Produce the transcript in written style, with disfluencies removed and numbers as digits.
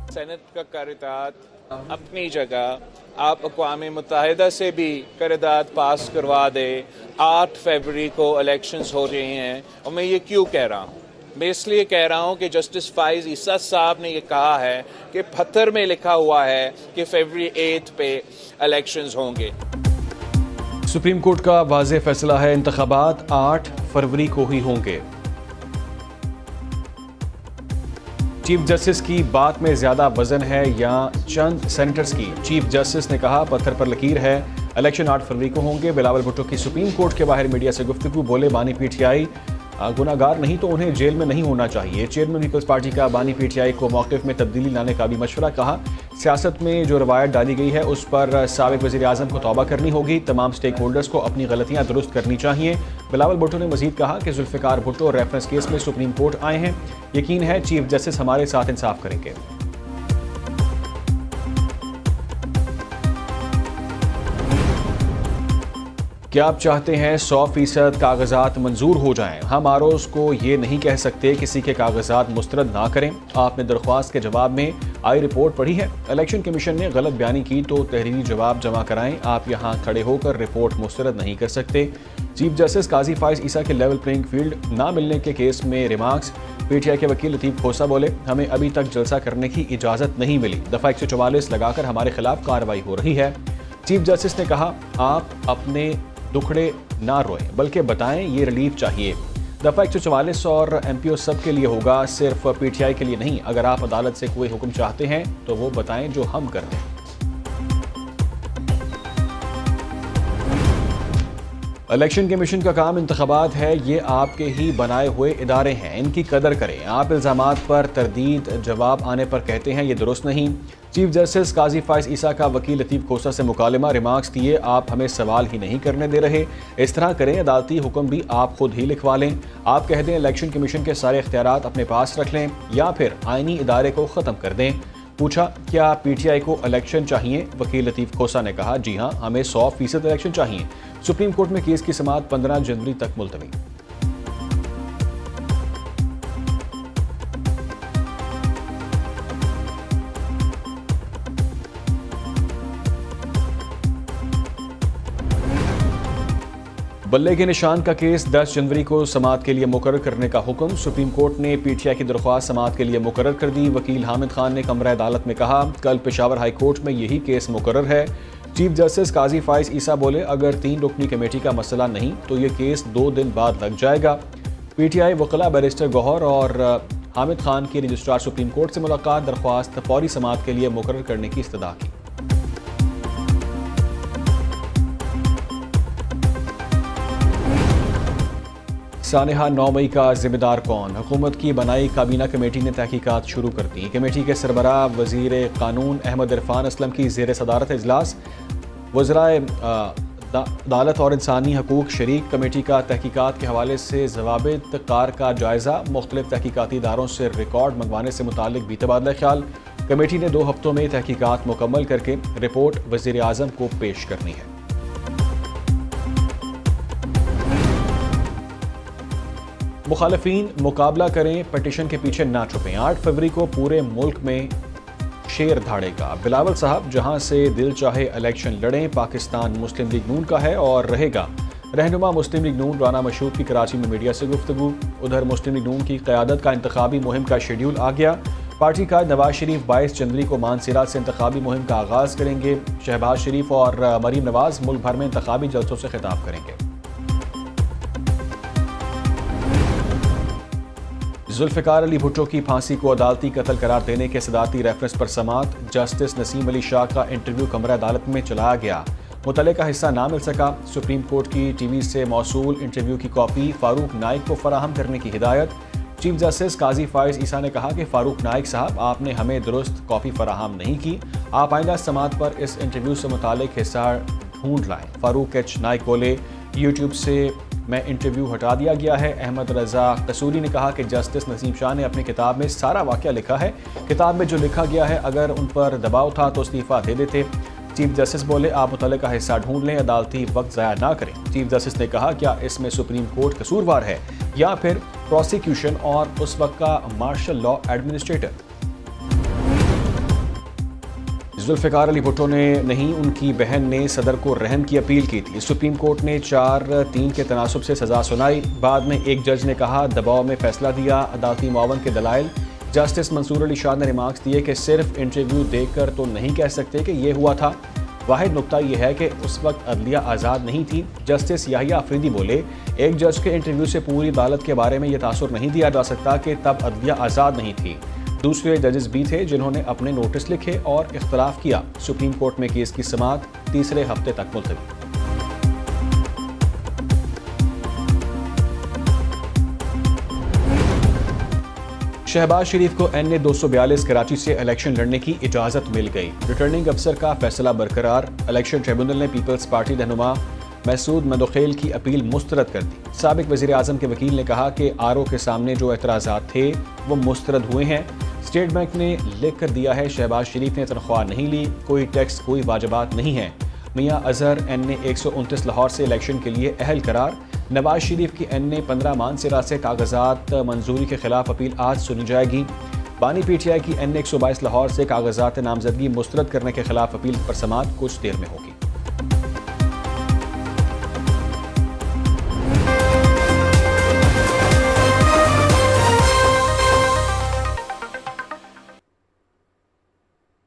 Senate का करारदाद अपनी जगह, आप अक़वाम मुत्तहिदा से भी करारदाद पास करवा दे। 8 फरवरी को इलेक्शंस हो रही हैं और मैं ये क्यों कह रहा हूँ? मैं इसलिए कह रहा हूँ कि जस्टिस फाइज ईसा साहब ने ये कहा है कि पत्थर में लिखा हुआ है कि फरवरी 8 पे इलेक्शंस होंगे। सुप्रीम कोर्ट का वाज़ेह फैसला है, इंतखाबात 8 फरवरी को ही होंगे। चीफ जस्टिस की बात में ज्यादा वजन है या चंद सेनेटर्स की? चीफ जस्टिस ने कहा पत्थर पर लकीर है, इलेक्शन 8 फरवरी को होंगे। बिलावल भुट्टो की सुप्रीम कोर्ट के बाहर मीडिया से गुफ्तगू, बोले बानी पीटीआई गुनाहगार नहीं तो उन्हें जेल में नहीं होना चाहिए। चेयरमैन पीपल्स पार्टी का बानी पीटीआई को मौक़िफ़ में तब्दीली लाने का भी मशवरा। कहा सियासत में जो रवायत डाली गई है उस पर साबिक़ वज़ीर आज़म को तौबा करनी होगी, तमाम स्टेक होल्डर्स को अपनी गलतियां दुरुस्त करनी चाहिए। बिलावल भुट्टो ने मजीद कहा कि जुल्फ़िकार भुट्टो रेफरेंस केस में सुप्रीम कोर्ट आए हैं, यकीन है चीफ जस्टिस हमारे साथ इंसाफ करेंगे। क्या आप चाहते हैं 100% कागजात मंजूर हो जाएं? हम आरओज़ को ये नहीं कह सकते किसी के कागजात मुस्तरद ना करें। आपने दरख्वास्त के जवाब में आई रिपोर्ट पढ़ी है, इलेक्शन कमीशन ने गलत बयानी की तो तहरीरी जवाब जमा कराएं। आप यहाँ खड़े होकर रिपोर्ट मुस्तरद नहीं कर सकते। चीफ जस्टिस काजी फाइज ईसा के लेवल प्लेइंग फील्ड ना मिलने के केस में रिमार्क्स। पीटीआई के वकील लतीफ़ खोसा बोले हमें अभी तक जलसा करने की इजाज़त नहीं मिली, दफ़ा 144 लगाकर हमारे खिलाफ कार्रवाई हो रही है। चीफ जस्टिस ने कहा आप अपने दुखड़े ना रोएं बल्कि बताएं ये रिलीफ चाहिए। दफ़ा 144 और एमपीओ सब के लिए होगा, सिर्फ पीटीआई के लिए नहीं। अगर आप अदालत से कोई हुक्म चाहते हैं तो वो बताएं जो हम कर दें। इलेक्शन कमीशन का काम इंतखाबात है, ये आपके ही बनाए हुए इदारे हैं, इनकी कदर करें। आप इल्ज़ामात पर तरदीद जवाब आने पर कहते हैं ये दुरुस्त नहीं। चीफ जस्टिस काजी फाइज ईसा का वकील लतीफ़ खोसा से मुकालमा, रिमार्क्स दिए आप हमें सवाल ही नहीं करने दे रहे। इस तरह करें, अदालती हुक्म भी आप खुद ही लिखवा लें। आप कह दें इलेक्शन कमीशन के सारे इख्तियारात अपने पास रख लें या फिर आइनी इदारे को ख़त्म कर दें। पूछा क्या पीटीआई को इलेक्शन चाहिए? वकील लतीफ़ खोसा ने कहा जी हाँ, हमें 100% इलेक्शन चाहिए। सुप्रीम कोर्ट में केस की समाअत 15 जनवरी तक मुलतवी। बल्ले के निशान का केस 10 जनवरी को समाअत के लिए मुकर्रर करने का हुक्म। सुप्रीम कोर्ट ने पीटीआई की दरख्वास्त समाअत के लिए मुकर्रर कर दी। वकील हामिद खान ने कमरा अदालत में कहा कल पेशावर हाई कोर्ट में यही केस मुकर्रर है। चीफ जस्टिस काजी फाइज ईसा बोले अगर 3 रुकनी कमेटी का मसला नहीं तो ये केस 2 दिन बाद लग जाएगा। पीटीआई वकला बैरिस्टर गौहर और हामिद खान की रजिस्ट्रार सुप्रीम कोर्ट से मुलाकात, दरख्वास्त फौरी समाअत के लिए मुकर्रर करने की इस्तदा की। सानेहा 9 मई का जिम्मेदार कौन? हुकूमत की बनाई काबीना कमेटी ने तहकीकात शुरू कर दी। कमेटी के सरबराह वजीर कानून अहमद इरफान असलम की ज़ेर सदारत इजलास। वज़राए अदालत और इंसानी हकूक़ शरीक। कमेटी का तहकीकात के हवाले से ज़वाबित कार का जायज़ा, मुख्तलिफ तहकीकाती इदारों से रिकॉर्ड मंगवाने से मुतालिक भी तबादला ख्याल। कमेटी ने 2 हफ्तों में तहकीकात मुकम्मल करके रिपोर्ट वज़ीर आज़म को पेश करनी है। मुखालफीन मुकाबला करें, पटिशन के पीछे ना छुपें। 8 फरवरी को पूरे मुल्क में शेर धाड़ेगा। बिलावल साहब जहां से दिल चाहे इलेक्शन लड़ें, पाकिस्तान मुस्लिम लीग नून का है और रहेगा। रहनुमा मुस्लिम लीग नून राना मशहूद की कराची में मीडिया से गुफ्तगू। उधर मुस्लिम लीग नून की क़यादत का इंतखाबी मुहिम का शेड्यूल आ गया। पार्टी का नवाज शरीफ 22 जनवरी को मानसीरात से इंतखाबी मुहिम का आगाज़ करेंगे। शहबाज शरीफ और मरीम नवाज मुल्क भर में इंतखाबी जलसों से खिताब करेंगे। जुल्फ़िकार अली भुट्टो की फांसी को अदालती कत्ल करार देने के सदारती रेफरेंस पर समाअत। जस्टिस नसीम अली शाह का इंटरव्यू कमरा अदालत में चलाया गया, मुतल्लिका हिस्सा ना मिल सका। सुप्रीम कोर्ट की टीवी से मौसूल इंटरव्यू की कॉपी फारूक नाइक को फराहम करने की हिदायत। चीफ जस्टिस काजी फाइज ईसा ने कहा कि फारूक नाइक साहब आपने हमें दुरुस्त कॉपी फराहम नहीं की, आप आइंदा समाअत पर इस इंटरव्यू से मुतालिक हिस्सा ढूंढ लाएं। फारूक एच नाइक बोले यूट्यूब से मैं इंटरव्यू हटा दिया गया है। अहमद रजा कसूरी ने कहा कि जस्टिस नसीम शाह ने अपनी किताब में सारा वाक़या लिखा है, किताब में जो लिखा गया है अगर उन पर दबाव था तो इस्तीफ़ा दे देते। चीफ जस्टिस बोले आप मुतल्लिका हिस्सा ढूंढ लें, अदालती वक्त ज़ाया ना करें। चीफ जस्टिस ने कहा क्या इसमें सुप्रीम कोर्ट कसूरवार है या फिर प्रोसिक्यूशन और उस वक्त का martial law administrator. Zulfikar Ali Bhutto ने नहीं, उनकी बहन ने सदर को रहम की अपील की थी। सुप्रीम कोर्ट ने 4-3 के तनासुब से सज़ा सुनाई। बाद में एक जज ने कहा दबाव में फैसला दिया। अदालती मुआवन के दलाइल। जस्टिस मंसूर अली शाह ने रिमार्क्स दिए कि सिर्फ इंटरव्यू देखकर तो नहीं कह सकते कि ये हुआ था। वाहिद नुक्ता यह है कि उस वक्त अदलिया आज़ाद नहीं थी। जस्टिस याहिया अफरीदी बोले, एक जज के इंटरव्यू से पूरी अदालत के बारे में यह तासुर नहीं दिया जा सकता कि तब अदलिया आज़ाद नहीं थी। दूसरे जजेस भी थे जिन्होंने अपने नोटिस लिखे और इख्तलाफ किया। सुप्रीम कोर्ट में केस की समाअत तीसरे हफ्ते तक मुलतवी। शहबाज शरीफ को NA 242 कराची से इलेक्शन लड़ने की इजाज़त मिल गई। रिटर्निंग अफसर का फैसला बरकरार। इलेक्शन ट्रिब्यूनल ने पीपल्स पार्टी रहनुमा मसूद मदोखेल की अपील मुस्तरद कर दी। साबिक वज़ीर आज़म के वकील ने कहा कि RO के सामने जो एतराज़ात थे वो मुस्तरद हुए हैं। स्टेट बैंक ने लिख कर दिया है शहबाज शरीफ ने तनख्वाह नहीं ली, कोई टैक्स, कोई वाजबात नहीं है। मियाँ अजहर NA 129 लाहौर से इलेक्शन के लिए अहल करार। नवाज शरीफ की NA 15 मानसरा से कागजात मंजूरी के खिलाफ अपील आज सुनी जाएगी। बानी PTI की NA 122 लाहौर से कागजात नामजदगी मुस्तरद करने के खिलाफ अपील पर समाअत कुछ देर में होगी।